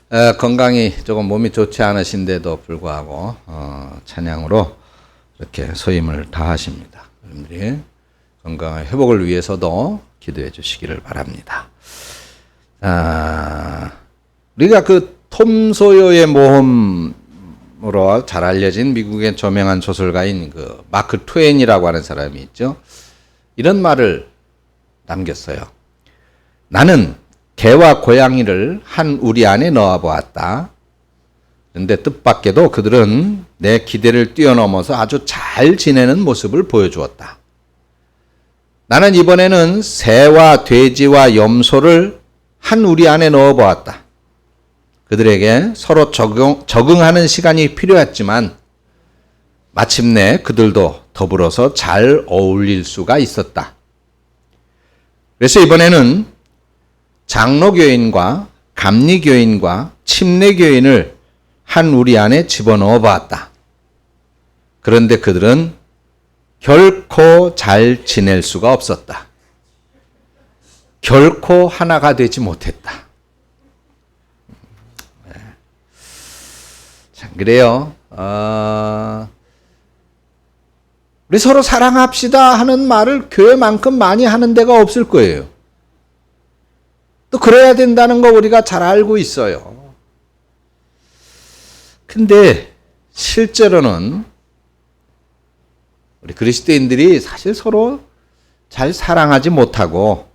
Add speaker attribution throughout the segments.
Speaker 1: 건강이 조금 몸이 좋지 않으신데도 불구하고 찬양으로 이렇게 소임을 다하십니다. 여러분들이 건강의 회복을 위해서도 기도해 주시기를 바랍니다. 우리가 그 톰 소요의 모험으로 잘 알려진 미국의 저명한 소설가인 그 마크 트웨인이라고 하는 사람이 있죠. 이런 말을 남겼어요. 나는 개와 고양이를 한 우리 안에 넣어 보았다. 그런데 뜻밖에도 그들은 내 기대를 뛰어넘어서 아주 잘 지내는 모습을 보여주었다. 나는 이번에는 새와 돼지와 염소를 한 우리 안에 넣어 보았다. 그들에게 서로 적응하는 시간이 필요했지만 마침내 그들도 더불어서 잘 어울릴 수가 있었다. 그래서 이번에는 장로교인과 감리교인과 침례교인을 한 우리 안에 집어넣어 보았다. 그런데 그들은 결코 잘 지낼 수가 없었다. 결코 하나가 되지 못했다. 참 그래요. 우리 서로 사랑합시다 하는 말을 교회만큼 많이 하는 데가 없을 거예요. 또 그래야 된다는 거 우리가 잘 알고 있어요. 근데 실제로는 우리 그리스도인들이 사실 서로 잘 사랑하지 못하고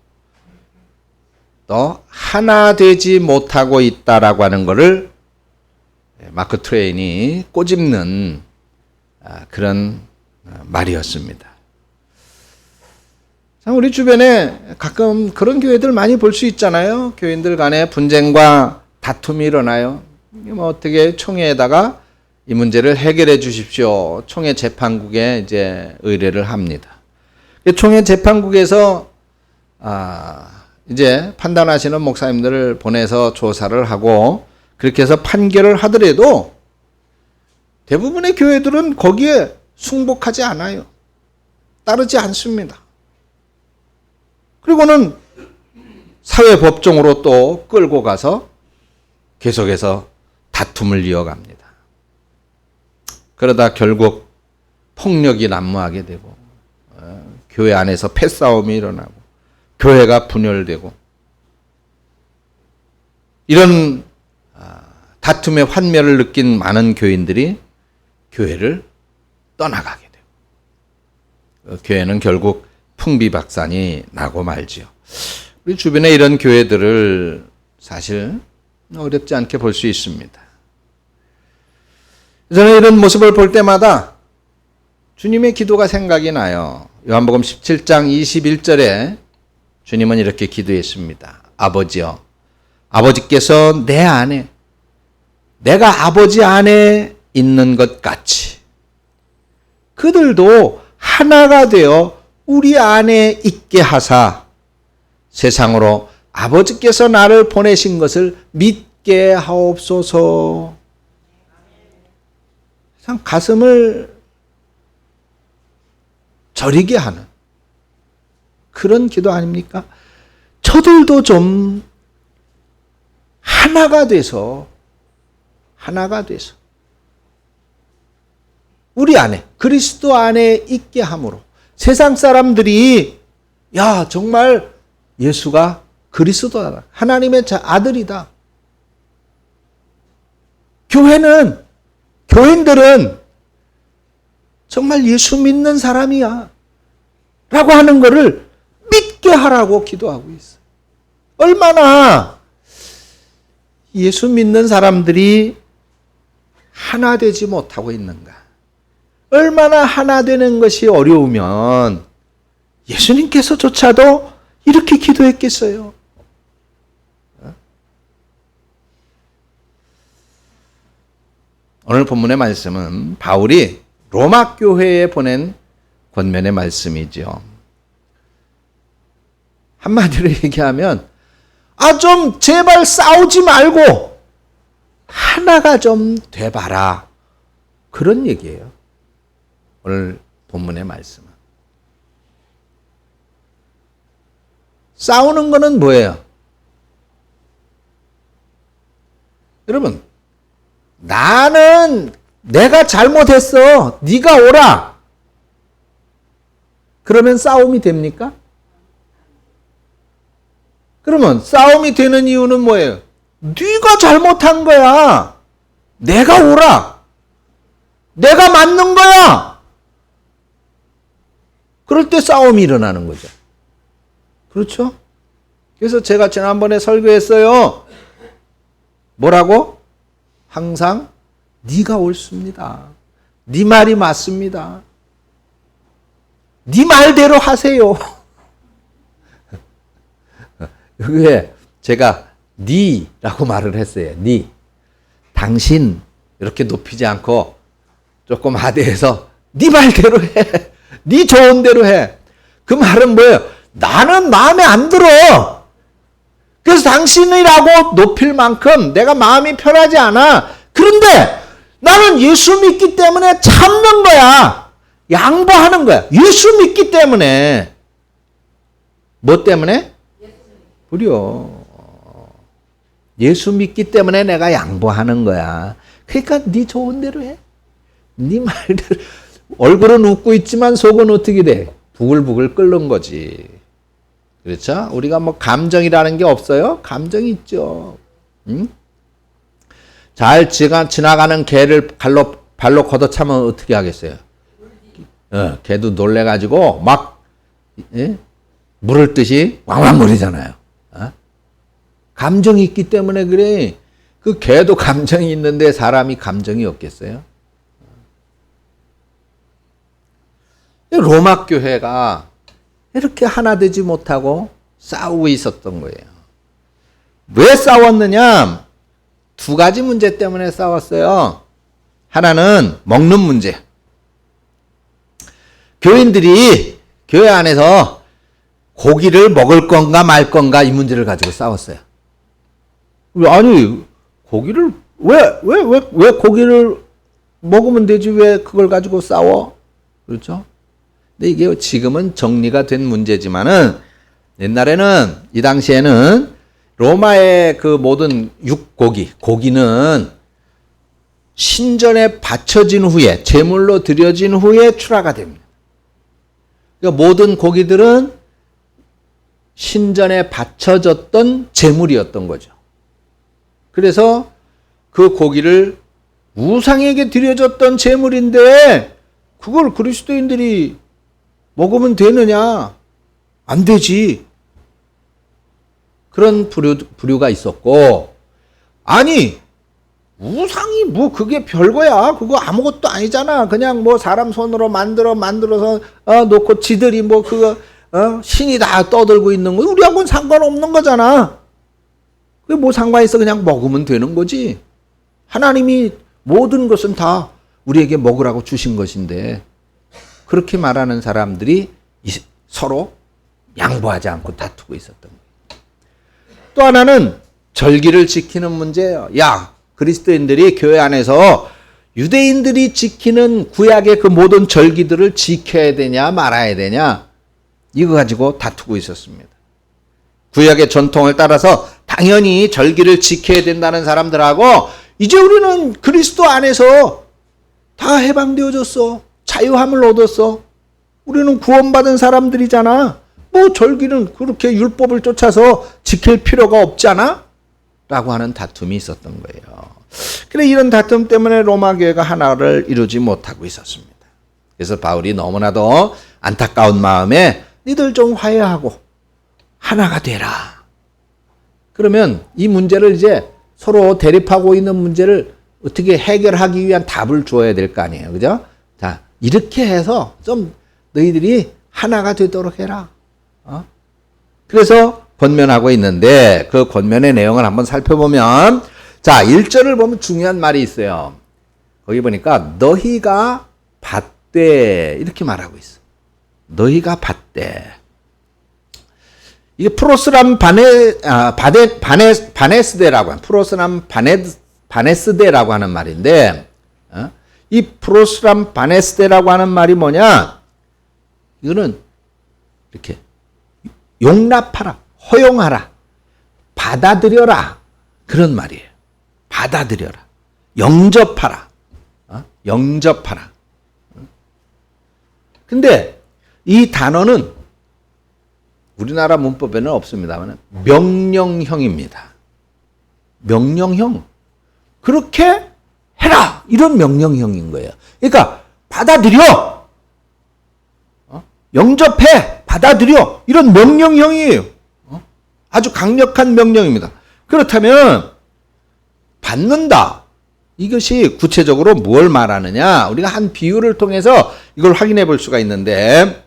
Speaker 1: 또 하나 되지 못하고 있다라고 하는 것을 마크 트웨인이 꼬집는 그런 말이었습니다. 우리 주변에 가끔 그런 교회들 많이 볼 수 있잖아요. 교인들 간에 분쟁과 다툼이 일어나요. 뭐 어떻게 총회에다가 이 문제를 해결해 주십시오. 총회 재판국에 이제 의뢰를 합니다. 총회 재판국에서 이제 판단하시는 목사님들을 보내서 조사를 하고 그렇게 해서 판결을 하더라도 대부분의 교회들은 거기에 승복하지 않아요. 따르지 않습니다. 그리고는 사회법정으로 또 끌고 가서 계속해서 다툼을 이어갑니다. 그러다 결국 폭력이 난무하게 되고 교회 안에서 패싸움이 일어나고 교회가 분열되고 이런 다툼의 환멸을 느낀 많은 교인들이 교회를 떠나가게 되고 교회는 결국 풍비박산이 나고 말지요. 우리 주변에 이런 교회들을 사실 어렵지 않게 볼 수 있습니다. 저는 이런 모습을 볼 때마다 주님의 기도가 생각이 나요. 요한복음 17장 21절에 주님은 이렇게 기도했습니다. 아버지여, 아버지께서 내 안에, 내가 아버지 안에 있는 것 같이 그들도 하나가 되어 우리 안에 있게 하사 세상으로 아버지께서 나를 보내신 것을 믿게 하옵소서. 참 가슴을 저리게 하는 그런 기도 아닙니까? 저들도 좀 하나가 돼서 우리 안에 그리스도 안에 있게 함으로 세상 사람들이 야 정말 예수가 그리스도다. 하나님의 아들이다. 교인들은 정말 예수 믿는 사람이야. 라고 하는 것을 믿게 하라고 기도하고 있어. 얼마나 예수 믿는 사람들이 하나 되지 못하고 있는가. 얼마나 하나 되는 것이 어려우면 예수님께서조차도 이렇게 기도했겠어요. 오늘 본문의 말씀은 바울이 로마 교회에 보낸 권면의 말씀이죠. 한마디로 얘기하면 좀 제발 싸우지 말고 하나가 좀 돼봐라. 그런 얘기예요. 오늘 본문의 말씀은. 싸우는 거는 뭐예요? 여러분, 나는 내가 잘못했어. 네가 오라. 그러면 싸움이 됩니까? 그러면 싸움이 되는 이유는 뭐예요? 네가 잘못한 거야. 내가 오라. 내가 맞는 거야. 그럴 때 싸움이 일어나는 거죠. 그렇죠? 그래서 제가 지난번에 설교했어요. 뭐라고? 항상 네가 옳습니다. 네 말이 맞습니다. 네 말대로 하세요. 왜 제가 네라고 말을 했어요. 네. 당신 이렇게 높이지 않고 조금 하대해서 네 말대로 해. 네 좋은 대로 해. 그 말은 뭐예요? 나는 마음에 안 들어. 그래서 당신이라고 높일 만큼 내가 마음이 편하지 않아. 그런데 나는 예수 믿기 때문에 참는 거야. 양보하는 거야. 예수 믿기 때문에. 뭐 때문에? 무려 예수 믿기 때문에 내가 양보하는 거야. 그러니까 네 좋은 대로 해. 네 말대로. 얼굴은 웃고 있지만 속은 어떻게 돼? 부글부글 끓는 거지. 그렇죠? 우리가 뭐 감정이라는 게 없어요? 감정이 있죠. 응? 잘 지나가는 개를 발로 걷어차면 어떻게 하겠어요? 개도 놀래가지고 막 물을 듯이 왕왕거리잖아요. 감정이 있기 때문에 그래. 그 개도 감정이 있는데 사람이 감정이 없겠어요? 로마 교회가 이렇게 하나 되지 못하고 싸우고 있었던 거예요. 왜 싸웠느냐? 두 가지 문제 때문에 싸웠어요. 하나는 먹는 문제. 교인들이 교회 안에서 고기를 먹을 건가 말 건가 이 문제를 가지고 싸웠어요. 아니, 고기를 왜 고기를 먹으면 되지 왜 그걸 가지고 싸워? 그렇죠? 근데 이게 지금은 정리가 된 문제지만은 옛날에는 이 당시에는 로마의 그 모든 고기는 신전에 바쳐진 후에 제물로 드려진 후에 출하가 됩니다. 그러니까 모든 고기들은 신전에 바쳐졌던 제물이었던 거죠. 그래서 그 고기를 우상에게 드려졌던 제물인데 그걸 그리스도인들이 먹으면 되느냐? 안 되지. 그런 부류가 있었고, 아니, 우상이 뭐 그게 별거야. 그거 아무것도 아니잖아. 그냥 뭐 사람 손으로 만들어서 놓고 지들이 뭐 그거 신이 다 떠들고 있는 거 우리하고는 상관없는 거잖아. 그게 뭐 상관 있어? 그냥 먹으면 되는 거지. 하나님이 모든 것은 다 우리에게 먹으라고 주신 것인데 그렇게 말하는 사람들이 서로 양보하지 않고 다투고 있었던 거예요. 또 하나는 절기를 지키는 문제예요. 야, 그리스도인들이 교회 안에서 유대인들이 지키는 구약의 그 모든 절기들을 지켜야 되냐 말아야 되냐 이거 가지고 다투고 있었습니다. 구약의 전통을 따라서 당연히 절기를 지켜야 된다는 사람들하고 이제 우리는 그리스도 안에서 다 해방되어졌어. 자유함을 얻었어. 우리는 구원받은 사람들이잖아. 뭐 절기는 그렇게 율법을 쫓아서 지킬 필요가 없잖아? 라고 하는 다툼이 있었던 거예요. 그래 이런 다툼 때문에 로마 교회가 하나를 이루지 못하고 있었습니다. 그래서 바울이 너무나도 안타까운 마음에 니들 좀 화해하고 하나가 되라. 그러면 이 문제를 이제 서로 대립하고 있는 문제를 어떻게 해결하기 위한 답을 줘야 될 거 아니에요. 그죠? 자, 이렇게 해서 좀 너희들이 하나가 되도록 해라. 그래서 권면하고 있는데 그 권면의 내용을 한번 살펴보면 자, 1절을 보면 중요한 말이 있어요. 거기 보니까 너희가 받되 이렇게 말하고 있어. 너희가 받되. 이게 프로스람 바네스데라고 하는 프로스람 바네스데라고 하는 말인데 이 프로스람 바네스데라고 하는 말이 뭐냐? 이거는 이렇게 용납하라, 허용하라, 받아들여라 그런 말이에요. 받아들여라. 영접하라. 영접하라. 근데 이 단어는 우리나라 문법에는 없습니다만 명령형입니다. 명령형. 그렇게 해라. 이런 명령형인 거예요. 그러니까 받아들여. 영접해. 받아들여. 이런 명령형이에요. 아주 강력한 명령입니다. 그렇다면 받는다. 이것이 구체적으로 뭘 말하느냐? 우리가 한 비유를 통해서 이걸 확인해 볼 수가 있는데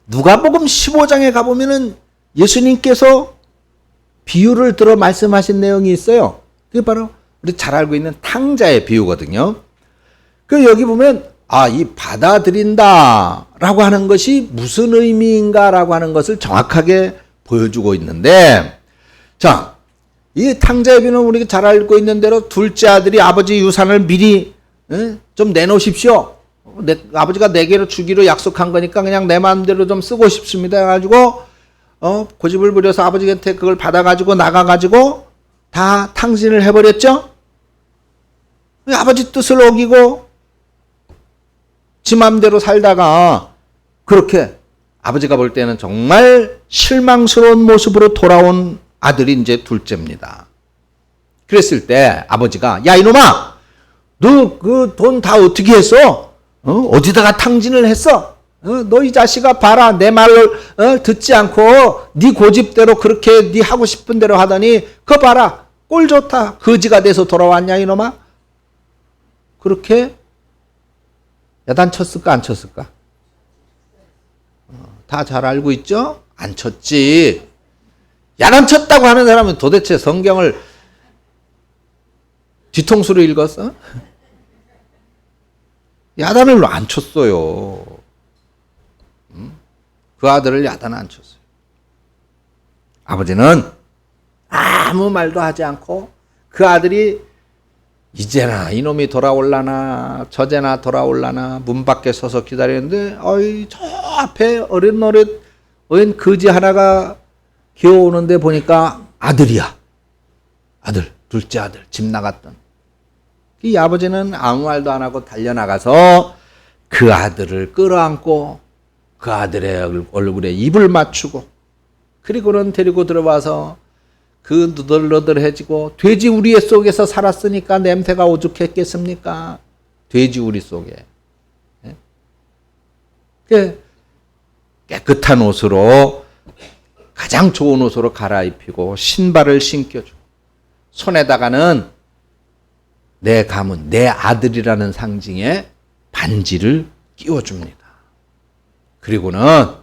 Speaker 1: 누가복음 15장에 가보면은 예수님께서 비유를 들어 말씀하신 내용이 있어요. 그게 바로 우리 잘 알고 있는 탕자의 비유거든요. 그 여기 보면 이 받아들인다라고 하는 것이 무슨 의미인가라고 하는 것을 정확하게 보여주고 있는데, 자, 이 탕자의 비유는 우리가 잘 알고 있는 대로 둘째 아들이 아버지 유산을 미리 좀 내놓으십시오. 아버지가 내게로 주기로 약속한 거니까 그냥 내 마음대로 좀 쓰고 싶습니다 해가지고 고집을 부려서 아버지한테 그걸 받아가지고 나가가지고 다 탕진을 해버렸죠. 아버지 뜻을 어기고 지 마음대로 살다가 그렇게 아버지가 볼 때는 정말 실망스러운 모습으로 돌아온 아들이 이제 둘째입니다. 그랬을 때 아버지가 야 이놈아 너 그 돈 다 어떻게 했어? 어디다가 탕진을 했어? 너 이 자식아 봐라 내 말을 듣지 않고 네 고집대로 그렇게 네 하고 싶은 대로 하더니 그거 봐라 꼴 좋다 거지가 돼서 돌아왔냐 이놈아? 그렇게 야단쳤을까 안 쳤을까? 다 잘 알고 있죠? 안 쳤지. 야단쳤다고 하는 사람은 도대체 성경을 뒤통수로 읽었어? 야단을 안 쳤어요. 그 아들을 야단 안 쳤어요. 아버지는 아무 말도 하지 않고 그 아들이 이제나 이놈이 돌아올라나 저제나 돌아올라나 문 밖에 서서 기다리는데 저 앞에 어린 거지 하나가 기어오는데 보니까 아들이야. 아들, 둘째 아들, 집 나갔던. 이 아버지는 아무 말도 안 하고 달려나가서 그 아들을 끌어안고 그 아들의 얼굴에 입을 맞추고 그리고는 데리고 들어와서 그 누덜누덜해지고 돼지 우리 속에서 살았으니까 냄새가 오죽했겠습니까? 돼지 우리 속에. 깨끗한 옷으로 가장 좋은 옷으로 갈아입히고 신발을 신겨주고 손에다가는 내 가문, 내 아들이라는 상징의 반지를 끼워줍니다. 그리고는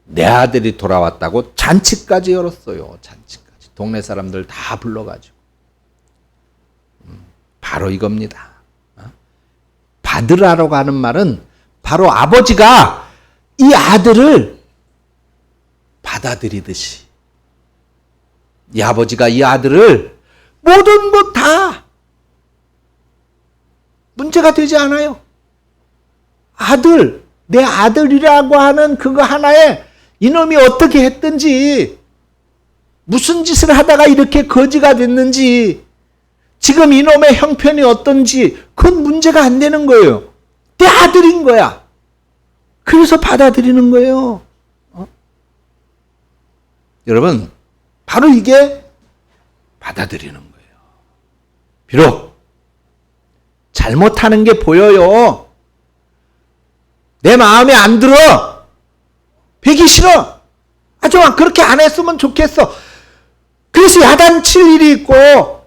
Speaker 1: 내 아들이 돌아왔다고 잔치까지 열었어요. 잔치까지. 동네 사람들 다 불러가지고. 바로 이겁니다. 받으라고 하는 말은 바로 아버지가 이 아들을 받아들이듯이 이 아버지가 이 아들을 모든 것 다 문제가 되지 않아요. 아들, 내 아들이라고 하는 그거 하나에 이놈이 어떻게 했든지 무슨 짓을 하다가 이렇게 거지가 됐는지 지금 이놈의 형편이 어떤지 그건 문제가 안 되는 거예요. 내 아들인 거야. 그래서 받아들이는 거예요. 여러분 바로 이게 받아들이는 거예요. 비록 잘못하는 게 보여요. 내 마음에 안 들어. 배기 싫어. 정말 그렇게 안 했으면 좋겠어. 그래서 야단칠 일이 있고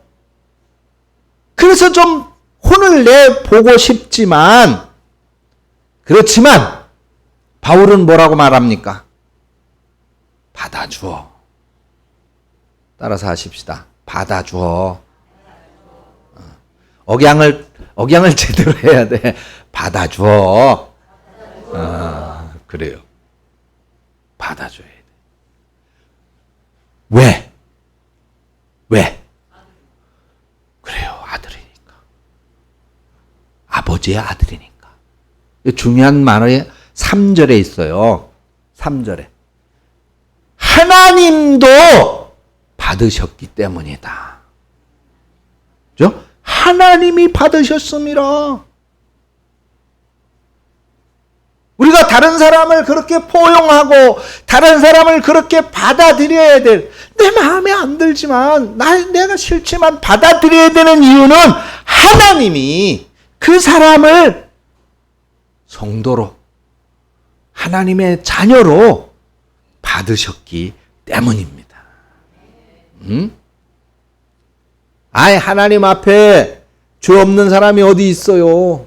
Speaker 1: 그래서 좀 혼을 내보고 싶지만 그렇지만 바울은 뭐라고 말합니까? 받아주어. 따라서 하십시다. 받아주어. 억양을 제대로 해야 돼. 받아주어. 그래요. 받아줘야 돼. 왜? 그래요. 아들이니까. 아버지의 아들이니까. 중요한 말이 3절에 있어요. 3절에. 하나님도 받으셨기 때문이다. 하나님이 받으셨습니다. 우리가 다른 사람을 그렇게 포용하고 다른 사람을 그렇게 받아들여야 될, 내 마음에 안 들지만 내가 싫지만 받아들여야 되는 이유는 하나님이 그 사람을 성도로 하나님의 자녀로 받으셨기 때문입니다. 아이, 하나님 앞에 죄 없는 사람이 어디 있어요?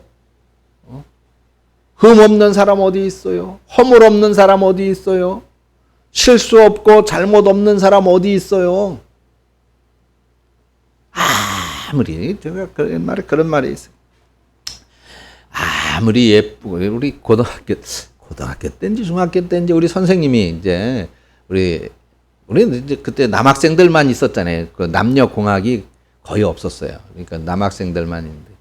Speaker 1: 흠 없는 사람 어디 있어요? 허물 없는 사람 어디 있어요? 실수 없고 잘못 없는 사람 어디 있어요? 아무리, 제가 옛날에 그런 말이 있어요. 아무리 예쁘고, 우리 고등학교 때인지 중학교 때인지 우리 선생님이 이제, 우리 이제 그때 남학생들만 있었잖아요. 그 남녀 공학이 거의 없었어요. 그러니까 남학생들만 있는데,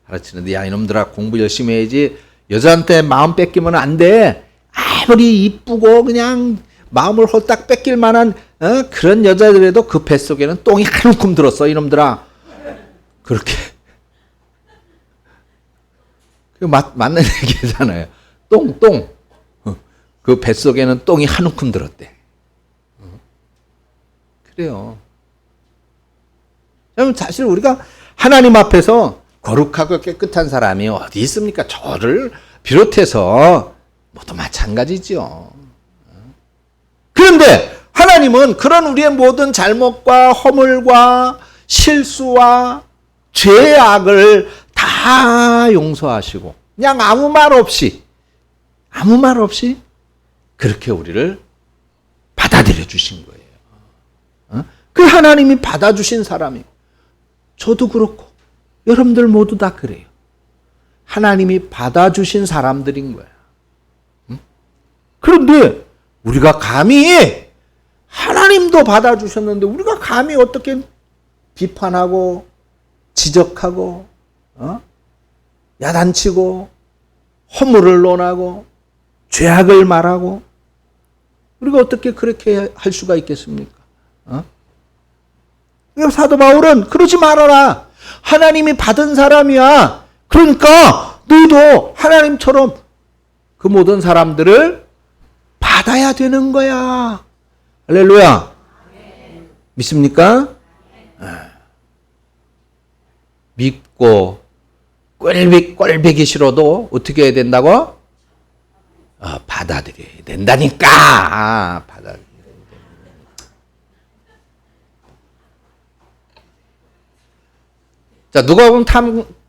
Speaker 1: 가르치는데, 야, 이놈들아, 공부 열심히 해야지. 여자한테 마음 뺏기면 안 돼. 아무리 이쁘고 그냥 마음을 홀딱 뺏길 만한 그런 여자들에도 그 뱃속에는 똥이 한 움큼 들었어, 이놈들아. 그렇게. 맞는 얘기잖아요. 똥. 그 뱃속에는 똥이 한 움큼 들었대. 그래요. 그럼 사실 우리가 하나님 앞에서 거룩하고 깨끗한 사람이 어디 있습니까? 저를 비롯해서 모두 마찬가지죠. 그런데 하나님은 그런 우리의 모든 잘못과 허물과 실수와 죄악을 다 용서하시고 그냥 아무 말 없이 그렇게 우리를 받아들여 주신 거예요. 그 하나님이 받아주신 사람이고, 저도 그렇고 여러분들 모두 다 그래요. 하나님이 받아주신 사람들인 거야. 그런데 우리가 감히, 하나님도 받아주셨는데 우리가 감히 어떻게 비판하고 지적하고 야단치고 허물을 논하고 죄악을 말하고, 우리가 어떻게 그렇게 할 수가 있겠습니까? 사도 바울은 그러지 말아라. 하나님이 받은 사람이야. 그러니까 너희도 하나님처럼 그 모든 사람들을 받아야 되는 거야. 할렐루야. 믿습니까? 믿고 꼴보기 싫어도 어떻게 해야 된다고? 받아들여야 된다니까. 받아들여야. 자, 누가복음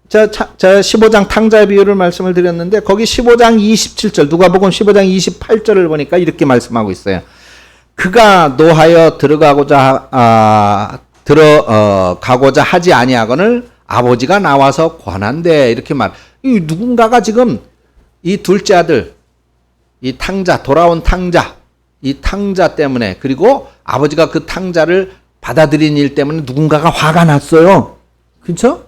Speaker 1: 15장 탕자 비유를 말씀을 드렸는데, 거기 15장 27절, 누가복음 15장 28절을 보니까 이렇게 말씀하고 있어요. 그가 노하여 들어가고자 하지 아니하거늘 아버지가 나와서 권한대. 이렇게 이 누군가가 지금 이 둘째 아들, 이 탕자, 돌아온 탕자, 이 탕자 때문에, 그리고 아버지가 그 탕자를 받아들인 일 때문에 누군가가 화가 났어요. 그렇죠?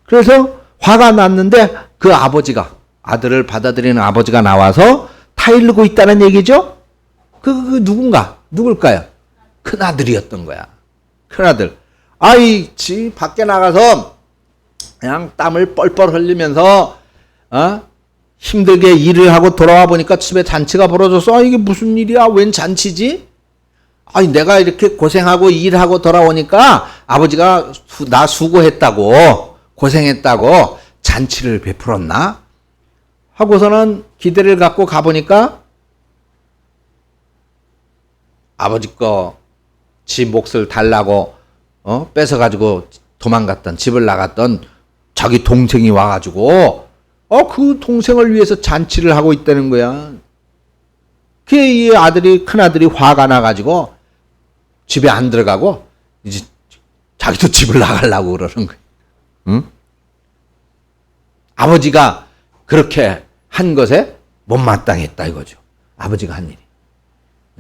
Speaker 1: 그래서 화가 났는데 그 아버지가, 아들을 받아들이는 아버지가 나와서 타일르고 있다는 얘기죠? 그 누굴까요? 큰아들이었던 거야. 큰아들. 집 밖에 나가서 그냥 땀을 뻘뻘 흘리면서 힘들게 일을 하고 돌아와 보니까 집에 잔치가 벌어져서 이게 무슨 일이야? 웬 잔치지? 내가 이렇게 고생하고 일하고 돌아오니까 아버지가 나 수고했다고, 고생했다고 잔치를 베풀었나? 하고서는 기대를 갖고 가보니까 아버지 거 지 몫을 달라고 뺏어가지고 도망갔던, 집을 나갔던 자기 동생이 와가지고 그 동생을 위해서 잔치를 하고 있다는 거야. 이 큰아들이 화가 나가지고 집에 안 들어가고 이제 자기도 집을 나가려고 그러는 거야. 응? 아버지가 그렇게 한 것에 못마땅했다 이거죠. 아버지가 한 일이.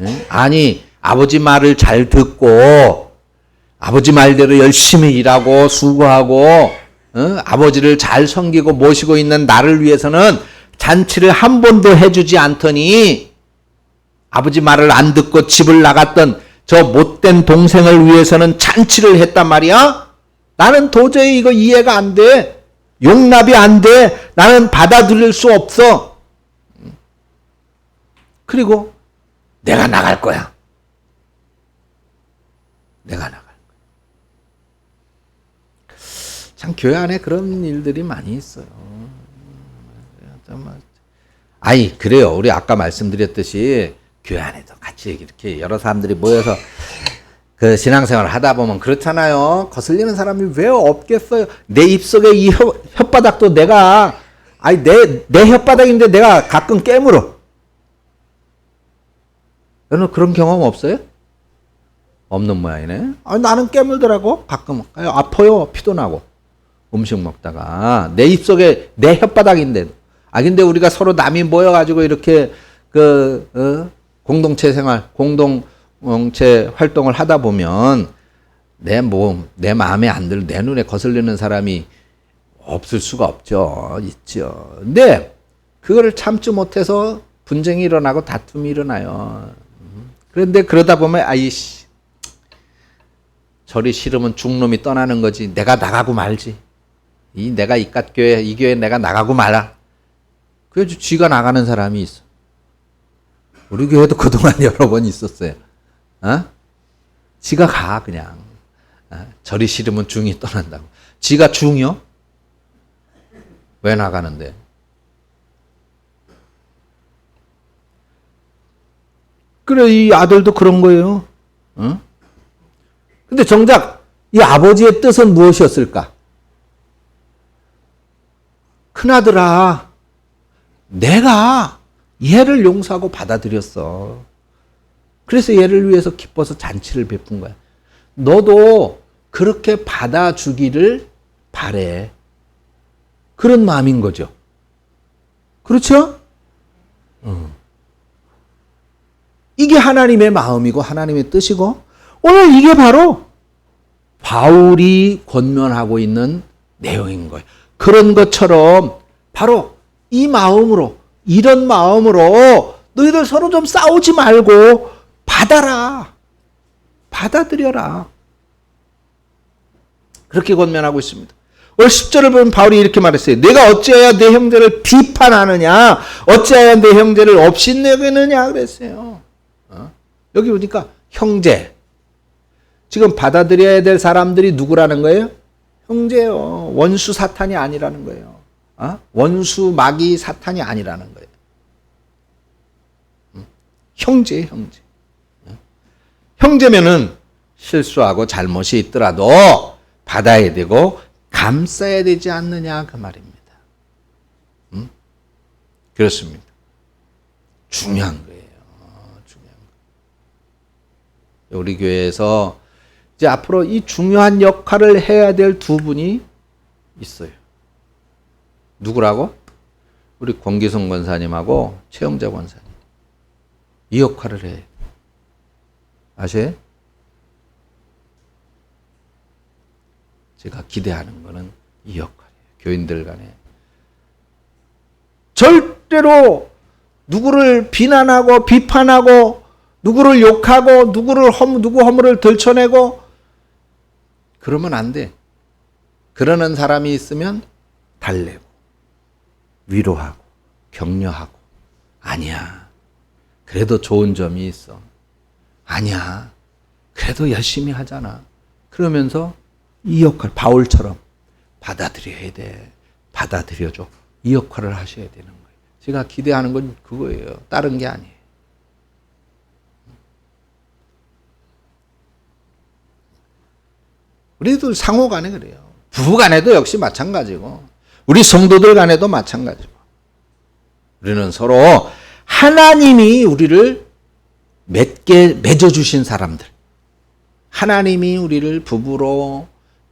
Speaker 1: 응? 아니, 아버지 말을 잘 듣고 아버지 말대로 열심히 일하고 수고하고 아버지를 잘 섬기고 모시고 있는 나를 위해서는 잔치를 한 번도 해주지 않더니, 아버지 말을 안 듣고 집을 나갔던 저 못된 동생을 위해서는 잔치를 했단 말이야? 나는 도저히 이거 이해가 안 돼. 용납이 안 돼. 나는 받아들일 수 없어. 그리고 내가 나갈 거야. 내가 나갈 거야. 참 교회 안에 그런 일들이 많이 있어요. 아니 그래요. 우리 아까 말씀드렸듯이 교회 안에도 같이 이렇게 여러 사람들이 모여서 그 신앙생활을 하다 보면 그렇잖아요. 거슬리는 사람이 왜 없겠어요. 내 입속에 이 혓바닥도 내가 아니 내 혓바닥인데 내가 가끔 깨물어. 여러분 그런 경험 없어요? 없는 모양이네. 아니, 나는 깨물더라고. 가끔 아파요. 피도 나고 음식 먹다가 내 입속에 내 혓바닥인데. 근데 우리가 서로 남이 모여가지고 이렇게 공동체 생활, 공동체 활동을 하다 보면 내 마음에 안 들고 내 눈에 거슬리는 사람이 없을 수가 없죠. 있죠. 근데 그거를 참지 못해서 분쟁이 일어나고 다툼이 일어나요. 그런데 그러다 보면 아이씨 저리 싫으면 죽놈이 떠나는 거지. 내가 나가고 말지. 내가 이깟교회 이 교회 내가 나가고 말아. 그래서 쥐가 나가는 사람이 있어. 우리 교회도 그동안 여러 번 있었어요. 지가 가 그냥. 저리 싫으면 중이 떠난다고. 지가 중이요? 왜 나가는데? 그래 이 아들도 그런 거예요. 근데 정작 이 아버지의 뜻은 무엇이었을까? 큰아들아, 내가 얘를 용서하고 받아들였어. 그래서 얘를 위해서 기뻐서 잔치를 베푼 거야. 너도 그렇게 받아주기를 바래. 그런 마음인 거죠. 그렇죠? 이게 하나님의 마음이고 하나님의 뜻이고 오늘 이게 바로 바울이 권면하고 있는 내용인 거예요. 그런 것처럼 바로 이 마음으로 이런 마음으로 너희들 서로 좀 싸우지 말고 받아라. 받아들여라. 그렇게 권면하고 있습니다. 오늘 10절을 보면 바울이 이렇게 말했어요. 내가 어찌하여 내 형제를 비판하느냐 어찌하여 내 형제를 업신여기느냐 그랬어요. 여기 보니까 형제 지금 받아들여야 될 사람들이 누구라는 거예요? 형제요. 원수 사탄이 아니라는 거예요. 원수 마귀 사탄이 아니라는 거예요. 형제. 형제면은 실수하고 잘못이 있더라도 받아야 되고 감싸야 되지 않느냐 그 말입니다. 그렇습니다. 중요한 거예요. 중요한 거. 우리 교회에서 이제 앞으로 이 중요한 역할을 해야 될 두 분이 있어요. 누구라고? 우리 권기성 권사님하고 최영자 권사님. 이 역할을 해. 아세요? 제가 기대하는 거는 이 역할이에요. 교인들 간에. 절대로 누구를 비난하고 비판하고 누구를 욕하고 누구 허물을 들춰내고 그러면 안 돼. 그러는 사람이 있으면 달래고 위로하고 격려하고 아니야. 그래도 좋은 점이 있어. 아니야. 그래도 열심히 하잖아. 그러면서 이 역할 바울처럼 받아들여야 돼. 받아들여줘. 이 역할을 하셔야 되는 거예요. 제가 기대하는 건 그거예요. 다른 게 아니에요. 우리도 상호 간에 그래요. 부부 간에도 역시 마찬가지고 우리 성도들 간에도 마찬가지고 우리는 서로 하나님이 우리를 맺어주신 사람들 하나님이 우리를 부부로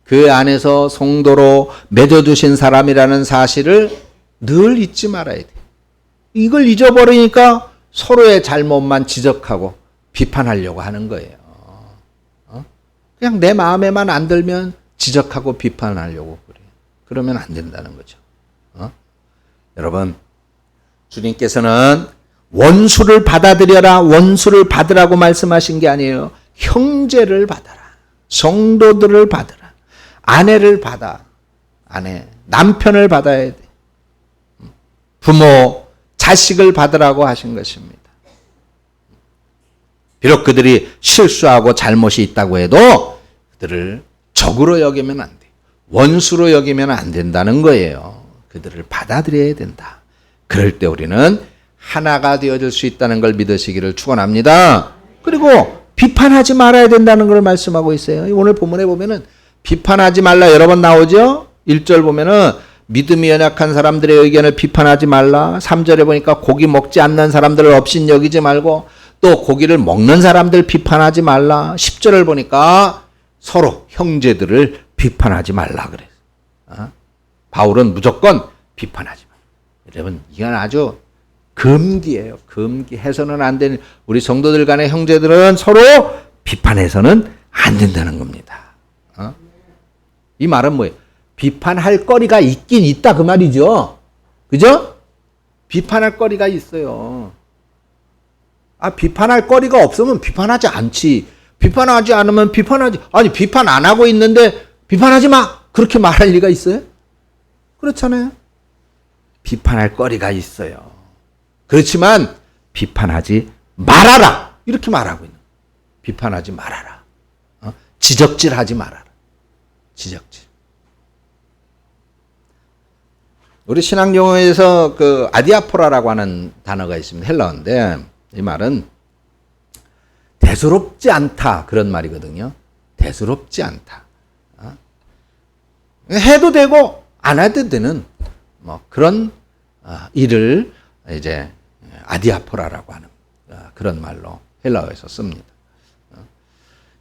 Speaker 1: 교회 안에서 성도로 맺어주신 사람이라는 사실을 늘 잊지 말아야 돼. 이걸 잊어버리니까 서로의 잘못만 지적하고 비판하려고 하는 거예요. 그냥 내 마음에만 안 들면 지적하고 비판하려고 그래. 그러면 안 된다는 거죠. 여러분, 주님께서는 원수를 받아들여라, 원수를 받으라고 말씀하신 게 아니에요. 형제를 받아라. 성도들을 받아라. 아내를 받아. 남편을 받아야 돼. 부모, 자식을 받으라고 하신 것입니다. 비록 그들이 실수하고 잘못이 있다고 해도 그들을 적으로 여기면 안 돼. 원수로 여기면 안 된다는 거예요. 그들을 받아들여야 된다. 그럴 때 우리는 하나가 되어질 수 있다는 걸 믿으시기를 축원합니다. 그리고 비판하지 말아야 된다는 걸 말씀하고 있어요. 오늘 본문에 보면은 비판하지 말라 여러 번 나오죠. 1절 보면은 믿음이 연약한 사람들의 의견을 비판하지 말라. 3절에 보니까 고기 먹지 않는 사람들을 업신여기지 말고 또 고기를 먹는 사람들 비판하지 말라. 10절을 보니까 서로 형제들을 비판하지 말라 그래요. 바울은 무조건 비판하지 말라. 여러분 이건 아주 금기예요. 금기. 해서는 안 되는, 우리 성도들 간의 형제들은 서로 비판해서는 안 된다는 겁니다. 이 말은 뭐예요? 비판할 거리가 있긴 있다 그 말이죠. 그죠? 비판할 거리가 있어요. 비판할 거리가 없으면 비판하지 않지. 비판하지 않으면 비판 안 하고 있는데 비판하지 마! 그렇게 말할 리가 있어요? 그렇잖아요. 비판할 거리가 있어요. 그렇지만 비판하지 말아라! 이렇게 말하고 있는 거예요. 비판하지 말아라. 지적질하지 말아라. 지적질. 우리 신학 용어에서 그 아디아포라라고 하는 단어가 있습니다. 헬라어인데 이 말은 대수롭지 않다 그런 말이거든요. 대수롭지 않다. 해도 되고 안 해도 되는 뭐 그런 일을 이제 아디아포라라고 하는 그런 말로 헬라어에서 씁니다.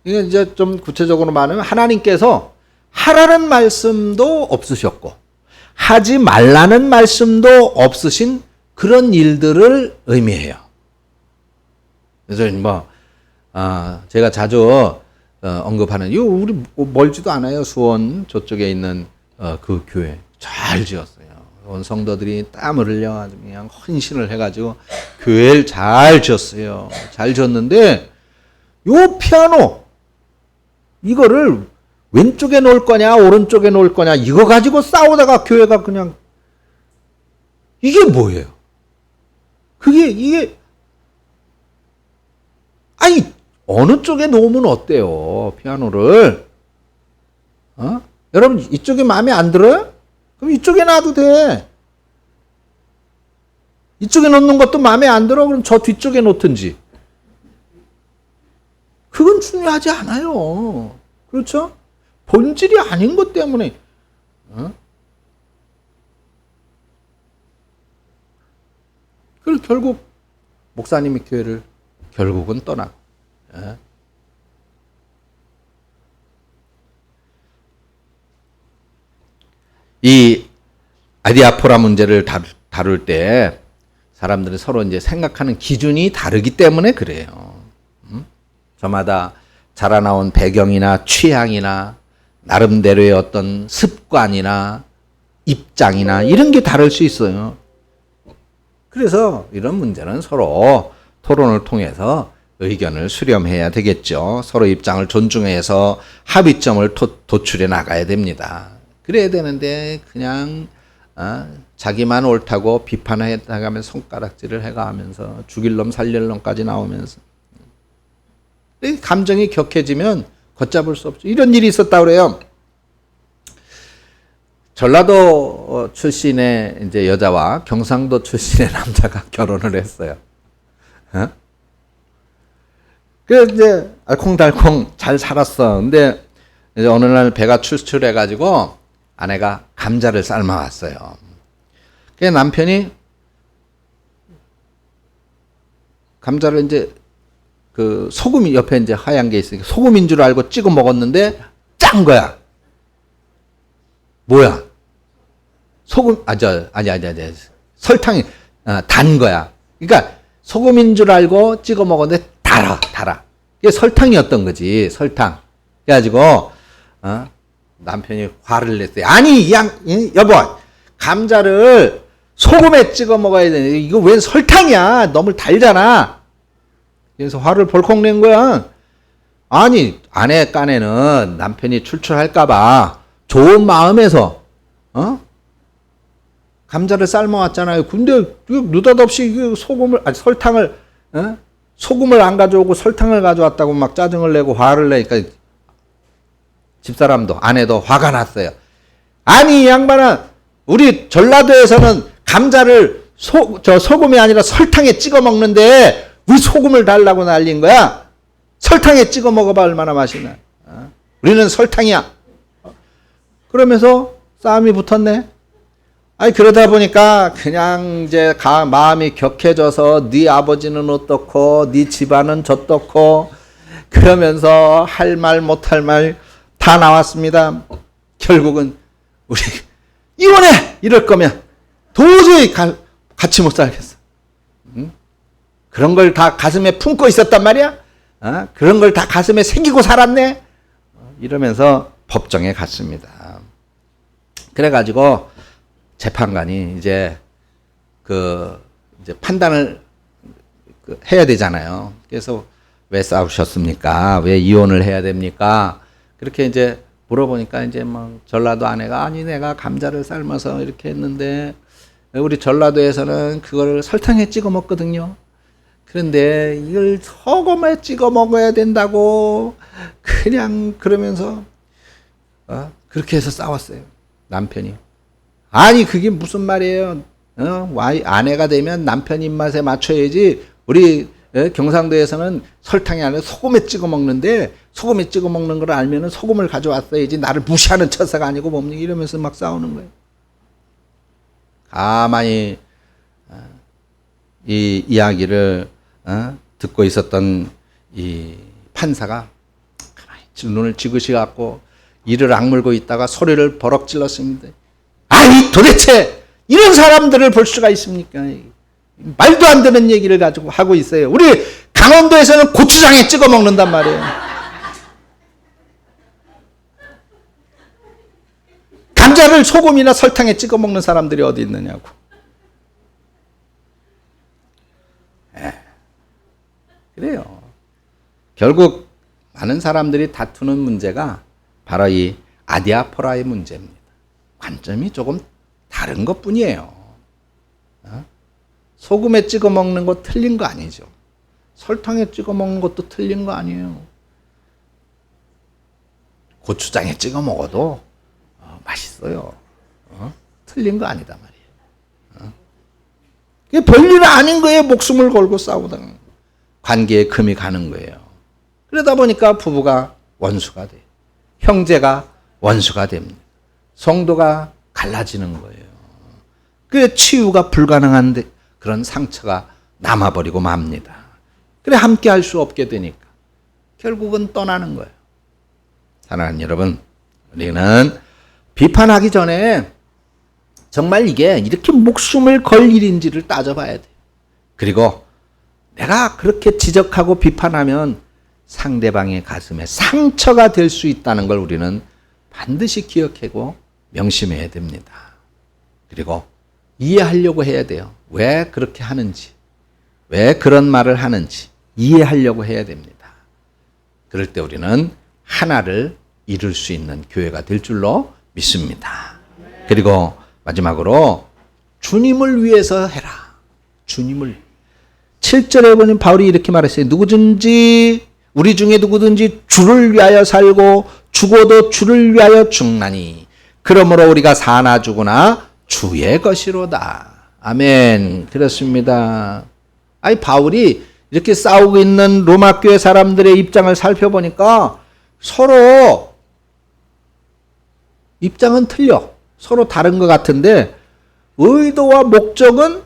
Speaker 1: 이게 이제 좀 구체적으로 말하면 하나님께서 하라는 말씀도 없으셨고 하지 말라는 말씀도 없으신 그런 일들을 의미해요. 그래서 뭐 제가 자주 언급하는 이 우리 멀지도 않아요. 수원 저쪽에 있는 그 교회 잘 지었어요. 온 성도들이 땀을 흘려 그냥 헌신을 해가지고 교회를 잘 지었어요. 잘 지었는데 요 피아노 이거를 왼쪽에 놓을 거냐 오른쪽에 놓을 거냐 이거 가지고 싸우다가 교회가 그냥 이게 뭐예요? 이게 어느 쪽에 놓으면 어때요? 피아노를 여러분 이쪽이 마음에 안 들어요? 그럼 이쪽에 놔도 돼. 이쪽에 놓는 것도 마음에 안 들어? 그럼 저 뒤쪽에 놓든지. 그건 중요하지 않아요. 그렇죠? 본질이 아닌 것 때문에 그래서 결국 목사님이 교회를 결국은 떠나고 이 아디아포라 문제를 다룰 때 사람들이 서로 이제 생각하는 기준이 다르기 때문에 그래요. 저마다 자라나온 배경이나 취향이나 나름대로의 어떤 습관이나 입장이나 이런 게 다를 수 있어요. 그래서 이런 문제는 서로 토론을 통해서 의견을 수렴해야 되겠죠. 서로 입장을 존중해서 합의점을 도출해 나가야 됩니다. 그래야 되는데 그냥 자기만 옳다고 비판해 나가면서 손가락질을 해가면서 죽일 놈 살릴 놈까지 나오면서 감정이 격해지면 걷잡을 수 없죠. 이런 일이 있었다고 그래요. 전라도 출신의 이제 여자와 경상도 출신의 남자가 결혼을 했어요. 그래서 이제 알콩달콩 잘 살았어. 근데 이제 어느 날 배가 출출해가지고 아내가 감자를 삶아왔어요. 그래서 남편이 감자를 이제 그 소금이 옆에 이제 하얀 게 있으니까 소금인 줄 알고 찍어 먹었는데 짠 거야. 뭐야? 소금 아니 설탕이 단 거야. 그러니까 소금인 줄 알고 찍어 먹었는데 달아. 이게 설탕이었던 거지. 설탕. 그래가지고 남편이 화를 냈어요. 아니 여보 감자를 소금에 찍어 먹어야 되는데 이거 왜 설탕이야? 너무 달잖아. 그래서 화를 벌컥 낸 거야. 아니 아내 깐에는 남편이 출출할까 봐 좋은 마음에서 감자를 삶아왔잖아요. 근데 느닷없이 설탕을 소금을 안 가져오고 설탕을 가져왔다고 막 짜증을 내고 화를 내니까 집사람도 아내도 화가 났어요. 아니 이 양반아, 우리 전라도에서는 감자를 소금이 아니라 설탕에 찍어 먹는데 왜 소금을 달라고 난린 거야? 설탕에 찍어 먹어봐 얼마나 맛있나. 우리는 설탕이야. 그러면서 싸움이 붙었네. 아니 그러다 보니까 그냥 이제 마음이 격해져서 네 아버지는 어떻고 네 집안은 저떻고 그러면서 할 말 못할 말 다 나왔습니다. 결국은 우리 이혼해! 이럴 거면 도저히 같이 못 살겠어. 그런 걸 다 가슴에 품고 있었단 말이야. 그런 걸 다 가슴에 새기고 살았네. 이러면서 법정에 갔습니다. 그래가지고 재판관이 이제 판단을 해야 되잖아요. 그래서 왜 싸우셨습니까? 왜 이혼을 해야 됩니까? 그렇게 이제 물어보니까 이제 뭐 전라도 아내가 아니 내가 감자를 삶아서 이렇게 했는데 우리 전라도에서는 그걸 설탕에 찍어 먹거든요. 그런데 이걸 소금에 찍어 먹어야 된다고 그냥 그러면서 그렇게 해서 싸웠어요. 남편이. 아니 그게 무슨 말이에요. 아내가 되면 남편 입맛에 맞춰야지. 우리 경상도에서는 설탕이 아니라 소금에 찍어 먹는데 소금에 찍어 먹는 걸 알면은 소금을 가져왔어야지. 나를 무시하는 처사가 아니고 뭡니까 이러면서 막 싸우는 거예요. 가만히 이 이야기를 듣고 있었던 이 판사가 가만히 눈을 지그시 갖고 이를 악물고 있다가 소리를 버럭 질렀습니다. 아니 도대체 이런 사람들을 볼 수가 있습니까? 말도 안 되는 얘기를 가지고 하고 있어요. 우리 강원도에서는 고추장에 찍어 먹는단 말이에요. 감자를 소금이나 설탕에 찍어 먹는 사람들이 어디 있느냐고. 그래요. 결국 많은 사람들이 다투는 문제가 바로 이 아디아포라의 문제입니다. 관점이 조금 다른 것 뿐이에요. 소금에 찍어 먹는 거 틀린 거 아니죠. 설탕에 찍어 먹는 것도 틀린 거 아니에요. 고추장에 찍어 먹어도 맛있어요. 틀린 거 아니다 말이에요. 그게 별일 아닌 거예요. 목숨을 걸고 싸우다가 관계에 금이 가는 거예요. 그러다 보니까 부부가 원수가 돼요. 형제가 원수가 됩니다. 성도가 갈라지는 거예요. 그래 치유가 불가능한데 그런 상처가 남아버리고 맙니다. 그래 함께 할 수 없게 되니까 결국은 떠나는 거예요. 사랑하는 여러분, 우리는 비판하기 전에 정말 이게 이렇게 목숨을 걸 일인지를 따져봐야 돼요. 그리고 내가 그렇게 지적하고 비판하면 상대방의 가슴에 상처가 될 수 있다는 걸 우리는 반드시 기억하고 명심해야 됩니다. 그리고 이해하려고 해야 돼요. 왜 그렇게 하는지, 왜 그런 말을 하는지 이해하려고 해야 됩니다. 그럴 때 우리는 하나를 이룰 수 있는 교회가 될 줄로 믿습니다. 그리고 마지막으로 주님을 위해서 해라. 주님을. 7절에 보면 바울이 이렇게 말했어요. 누구든지 우리 중에 누구든지 주를 위하여 살고 죽어도 주를 위하여 죽나니 그러므로 우리가 사나 죽으나 주의 것이로다. 아멘. 그렇습니다. 아니 바울이 이렇게 싸우고 있는 로마 교회 사람들의 입장을 살펴보니까 서로 입장은 틀려. 서로 다른 것 같은데 의도와 목적은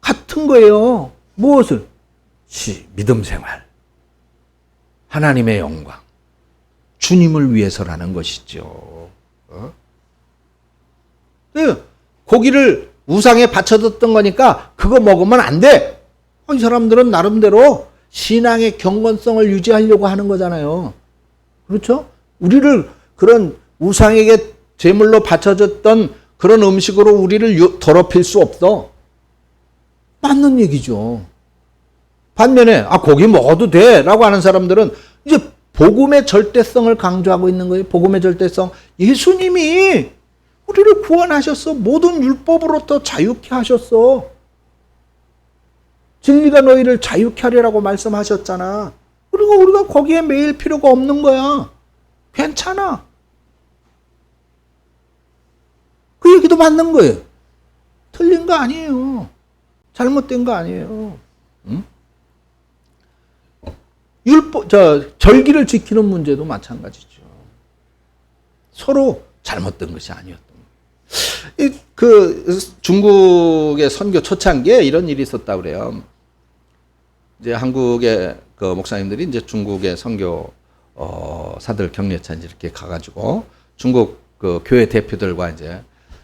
Speaker 1: 같은 거예요. 무엇을? 믿음 생활. 하나님의 영광. 주님을 위해서라는 것이죠. 고기를 우상에 바쳐뒀던 거니까 그거 먹으면 안 돼. 이 사람들은 나름대로 신앙의 경건성을 유지하려고 하는 거잖아요. 그렇죠? 우리를 그런 우상에게 제물로 바쳐졌던 그런 음식으로 우리를 더럽힐 수 없어. 맞는 얘기죠. 반면에 고기 먹어도 돼 라고 하는 사람들은 이제 복음의 절대성을 강조하고 있는 거예요. 복음의 절대성. 예수님이 우리를 구원하셨어. 모든 율법으로부터 자유케 하셨어. 진리가 너희를 자유케 하리라고 말씀하셨잖아. 그리고 우리가 거기에 매일 필요가 없는 거야. 괜찮아. 그 얘기도 맞는 거예요. 틀린 거 아니에요. 잘못된 거 아니에요. 응? 절기를 지키는 문제도 마찬가지죠. 서로 잘못된 것이 아니었던 거예요. 중국의 선교 초창기에 이런 일이 있었다고 그래요. 이제 한국의 그 목사님들이 이제 중국의 선교 사들 격려차 이렇게 가가지고 중국 그 교회 대표들과 이제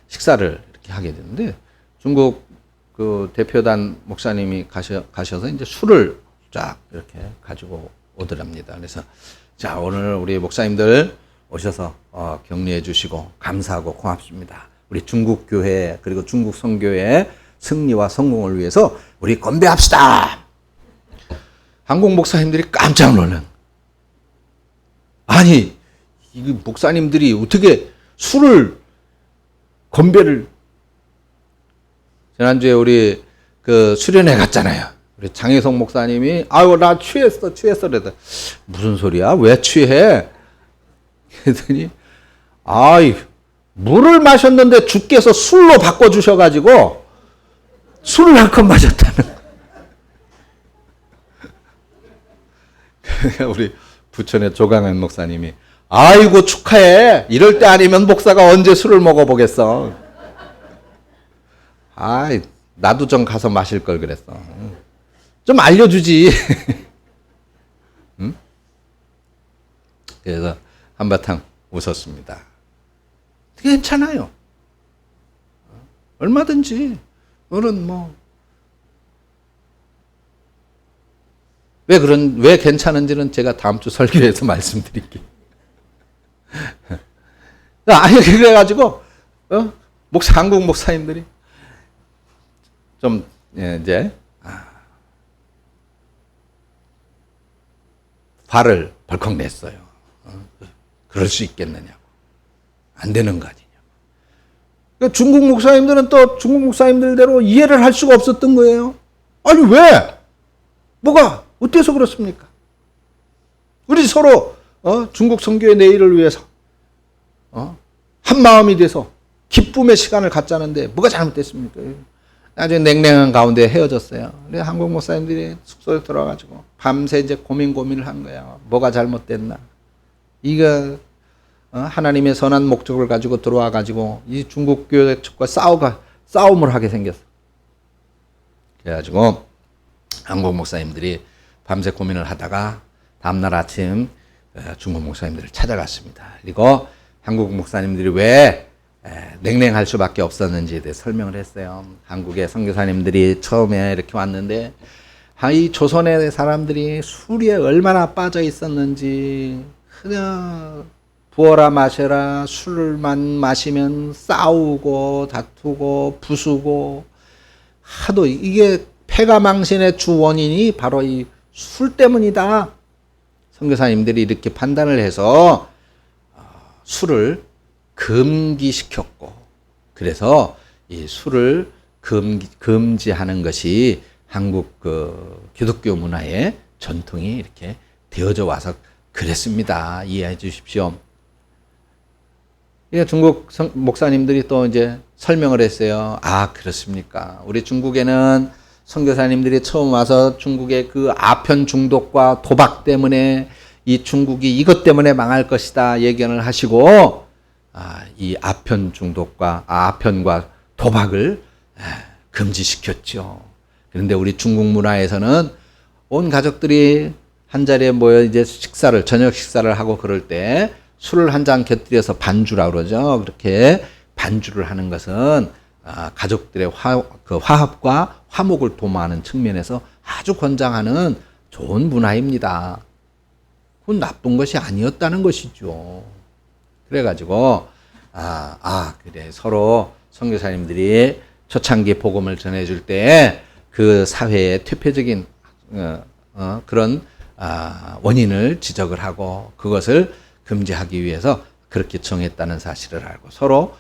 Speaker 1: 식사를 이렇게 하게 되는데 중국 그 대표단 목사님이 가셔서 이제 술을 쫙 이렇게 가지고 오더랍니다. 그래서 자, 오늘 우리 목사님들 오셔서 격려해 주시고 감사하고 고맙습니다. 우리 중국 교회 그리고 중국 선교의 승리와 성공을 위해서 우리 건배합시다. 한국 목사님들이 깜짝 놀란. 아니, 이 목사님들이 어떻게 술을 건배를. 지난주에 우리 그 수련회 갔잖아요. 우리 장혜성 목사님이 아유 나 취했어 그래서 무슨 소리야? 왜 취해? 그랬더니 아이 물을 마셨는데 주께서 술로 바꿔주셔가지고 술을 한 컵 마셨다는. 우리 부천의 조강현 목사님이 아이고 축하해. 이럴 때 아니면 목사가 언제 술을 먹어보겠어. 아이 나도 좀 가서 마실 걸 그랬어. 좀 알려주지. 응? 그래서 한바탕 웃었습니다. 괜찮아요. 얼마든지. 너는 뭐. 왜 괜찮은지는 제가 다음 주 설교에서 말씀드릴게요. 아니, 그래가지고, 한국 목사님들이 좀, 이제, 화를 벌컥 냈어요. 그럴 수 있겠느냐고. 안 되는 거 아니냐고. 그러니까 중국 목사님들은 또 중국 목사님들대로 이해를 할 수가 없었던 거예요. 아니, 왜? 뭐가? 어때서 그렇습니까? 우리 서로, 중국 선교의 내일을 위해서, 한 마음이 돼서 기쁨의 시간을 갖자는데 뭐가 잘못됐습니까? 나중에 냉랭한 가운데 헤어졌어요. 그래 한국 목사님들이 숙소에 들어가지고 밤새 이제 고민을 한 거야. 뭐가 잘못됐나? 이거 하나님의 선한 목적을 가지고 들어와 가지고 이 중국 교회 측과 싸움을 하게 생겼어. 그래가지고 한국 목사님들이 밤새 고민을 하다가 다음날 아침 중국 목사님들을 찾아갔습니다. 그리고 한국 목사님들이 왜 냉랭할 수밖에 없었는지에 대해 설명을 했어요. 한국의 선교사님들이 처음에 이렇게 왔는데 이 조선의 사람들이 술에 얼마나 빠져 있었는지 그냥 부어라 마셔라 술만 마시면 싸우고 다투고 부수고 하도 이게 패가망신의 주 원인이 바로 이 술 때문이다. 선교사님들이 이렇게 판단을 해서 술을 금기시켰고 그래서 이 술을 금지하는 것이 한국 그 기독교 문화의 전통이 이렇게 되어져 와서 그랬습니다. 이해해 주십시오. 중국 목사님들이 또 이제 설명을 했어요. 아, 그렇습니까? 우리 중국에는 선교사님들이 처음 와서 중국의 그 아편 중독과 도박 때문에 이 중국이 이것 때문에 망할 것이다 예견을 하시고 이 아편 중독과 아편과 도박을 금지시켰죠. 그런데 우리 중국 문화에서는 온 가족들이 한 자리에 모여 이제 저녁 식사를 하고 그럴 때 술을 한 잔 곁들여서 반주라고 그러죠. 그렇게 반주를 하는 것은 가족들의 화합과 화목을 도모하는 측면에서 아주 권장하는 좋은 문화입니다. 그건 나쁜 것이 아니었다는 것이죠. 그래가지고 그래 서로 선교사님들이 초창기 복음을 전해줄 때 그 사회의 퇴폐적인 그런 원인을 지적을 하고 그것을 금지하기 위해서 그렇게 정했다는 사실을 알고 서로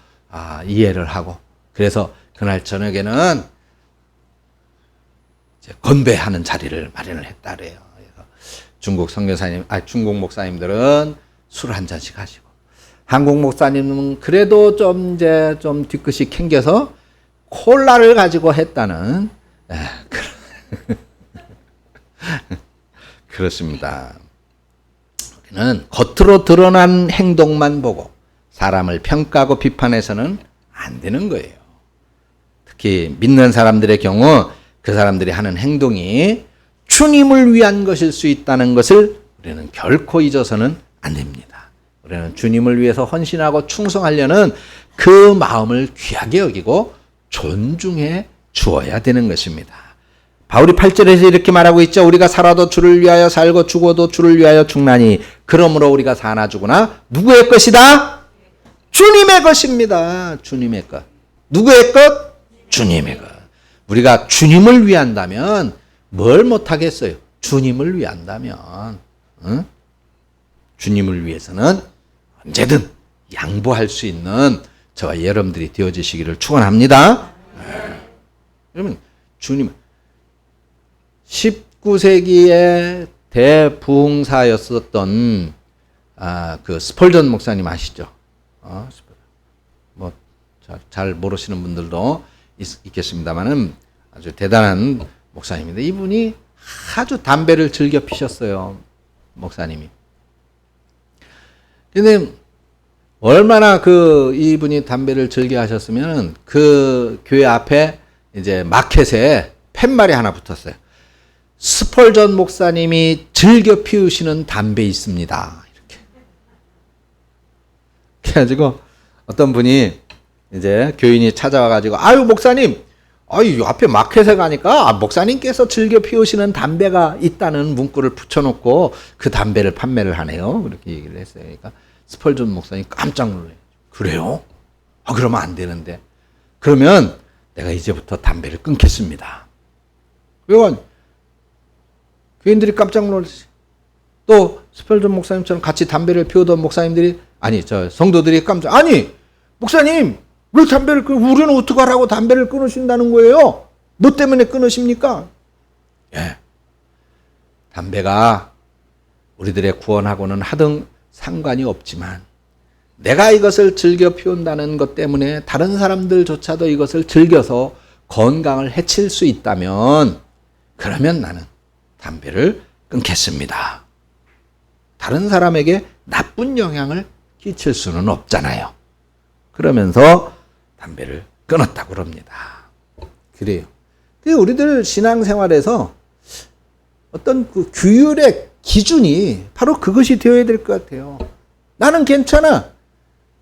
Speaker 1: 이해를 하고, 그래서 그날 저녁에는 이제 건배하는 자리를 마련을 했다 그래요. 그래서 중국 목사님들은 술 한 잔씩 하시고, 한국 목사님은 그래도 좀 뒤끝이 캥겨서 콜라를 가지고 했다는, 그렇습니다. 우리는 겉으로 드러난 행동만 보고 사람을 평가하고 비판해서는 안 되는 거예요. 특히 믿는 사람들의 경우 그 사람들이 하는 행동이 주님을 위한 것일 수 있다는 것을 우리는 결코 잊어서는 안 됩니다. 우리는 주님을 위해서 헌신하고 충성하려는 그 마음을 귀하게 여기고 존중해 주어야 되는 것입니다. 바울이 8절에서 이렇게 말하고 있죠. 우리가 살아도 주를 위하여 살고 죽어도 주를 위하여 죽나니 그러므로 우리가 사나 죽으나 누구의 것이다? 주님의 것입니다. 주님의 것. 누구의 것? 주님의 것. 우리가 주님을 위한다면 뭘 못하겠어요? 주님을 위한다면, 주님을 위해서는 언제든 양보할 수 있는 저와 여러분들이 되어지시기를 축원합니다. 그러면 주님, 19세기의 대부흥사였었던 그 스펄전 목사님 아시죠? 뭐 잘 모르시는 분들도 있겠습니다만은 아주 대단한 목사님인데, 이분이 아주 담배를 즐겨 피셨어요. 목사님이. 근데 얼마나 이분이 담배를 즐겨 하셨으면은 그 교회 앞에 이제 마켓에 팻말이 하나 붙었어요. 스펄전 목사님이 즐겨 피우시는 담배 있습니다. 이렇게. 그래가지고 어떤 분이 이제 교인이 찾아와가지고, 아유 목사님, 아유 앞에 마켓에 가니까 목사님께서 즐겨 피우시는 담배가 있다는 문구를 붙여놓고 그 담배를 판매를 하네요. 그렇게 얘기를 했어요. 그러니까 스펄전 목사님 깜짝 놀래요. 그래요? 그러면 안 되는데. 그러면 내가 이제부터 담배를 끊겠습니다. 그러니까 교인들이 깜짝 놀랐어요. 또 스펄전 목사님처럼 같이 담배를 피우던 목사님들이, 성도들이 아니 목사님 왜 담배를 우리는 어떡하라고 담배를 끊으신다는 거예요? 뭐 때문에 끊으십니까? 예. 담배가 우리들의 구원하고는 하등 상관이 없지만 내가 이것을 즐겨 피운다는 것 때문에 다른 사람들조차도 이것을 즐겨서 건강을 해칠 수 있다면, 그러면 나는 담배를 끊겠습니다. 다른 사람에게 나쁜 영향을 끼칠 수는 없잖아요. 그러면서 담배를 끊었다고 그럽니다. 그래요. 우리들 신앙생활에서 어떤 그 규율의 기준이 바로 그것이 되어야 될 것 같아요. 나는 괜찮아.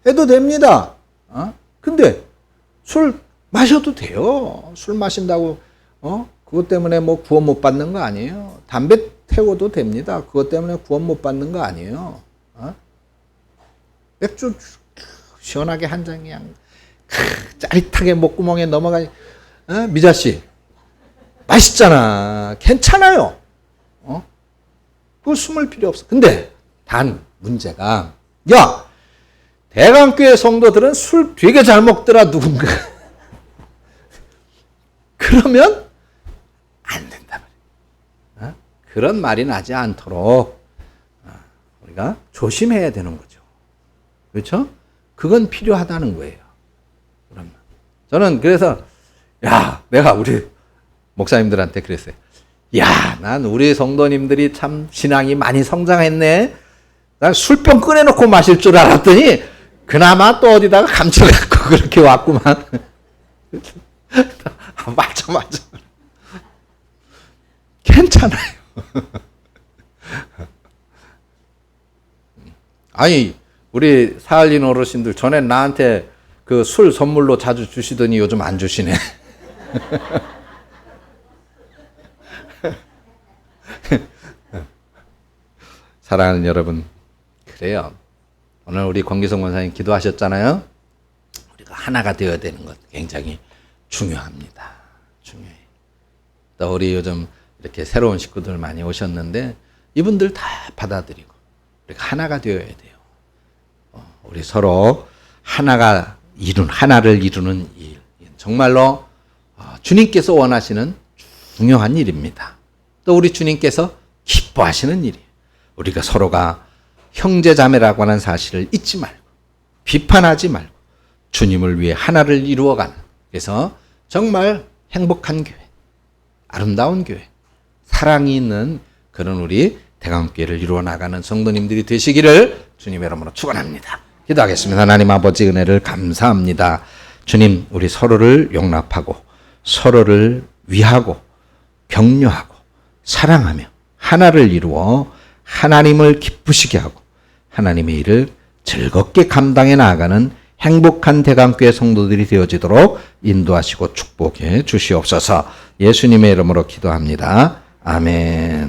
Speaker 1: 해도 됩니다. 근데 술 마셔도 돼요. 술 마신다고, 그것 때문에 뭐 구원 못 받는 거 아니에요. 담배 태워도 됩니다. 그것 때문에 구원 못 받는 거 아니에요. 맥주 시원하게 한 잔 그냥 짜릿하게 목구멍에 넘어가. 미자씨 맛있잖아. 괜찮아요. 그거 숨을 필요 없어. 근데 단 문제가, 대강교회 성도들은 술 되게 잘 먹더라 누군가. 그러면 안 된다 말이야. 그런 말이 나지 않도록 우리가 조심해야 되는 거죠. 그렇죠? 그건 필요하다는 거예요. 그러면 저는 그래서 내가 우리 목사님들한테 그랬어요. 난 우리 성도님들이 참 신앙이 많이 성장했네. 난 술병 꺼내놓고 마실 줄 알았더니 그나마 또 어디다가 감춰갖고 그렇게 왔구만. 맞아. 괜찮아요. 아니, 우리 사할린 어르신들 전에 나한테 그 술 선물로 자주 주시더니 요즘 안 주시네. 사랑하는 여러분, 그래요. 오늘 우리 권기성 권사님 기도하셨잖아요. 우리가 하나가 되어야 되는 것 굉장히 중요합니다. 중요해요. 또 우리 요즘 이렇게 새로운 식구들 많이 오셨는데 이분들 다 받아들이고 우리가 하나가 되어야 돼요. 우리 서로 하나를 이루는 일, 정말로 주님께서 원하시는 중요한 일입니다. 또 우리 주님께서 기뻐하시는 일이에요. 우리가 서로가 형제자매라고 하는 사실을 잊지 말고 비판하지 말고 주님을 위해 하나를 이루어가는, 그래서 정말 행복한 교회, 아름다운 교회, 사랑이 있는 그런 우리 대강교회를 이루어 나가는 성도님들이 되시기를 주님의 이름으로 축원합니다. 기도하겠습니다. 하나님 아버지 은혜를 감사합니다. 주님, 우리 서로를 용납하고 서로를 위하고 격려하고 사랑하며 하나를 이루어 하나님을 기쁘시게 하고 하나님의 일을 즐겁게 감당해 나아가는 행복한 대강교회 성도들이 되어지도록 인도하시고 축복해 주시옵소서. 예수님의 이름으로 기도합니다. 아멘.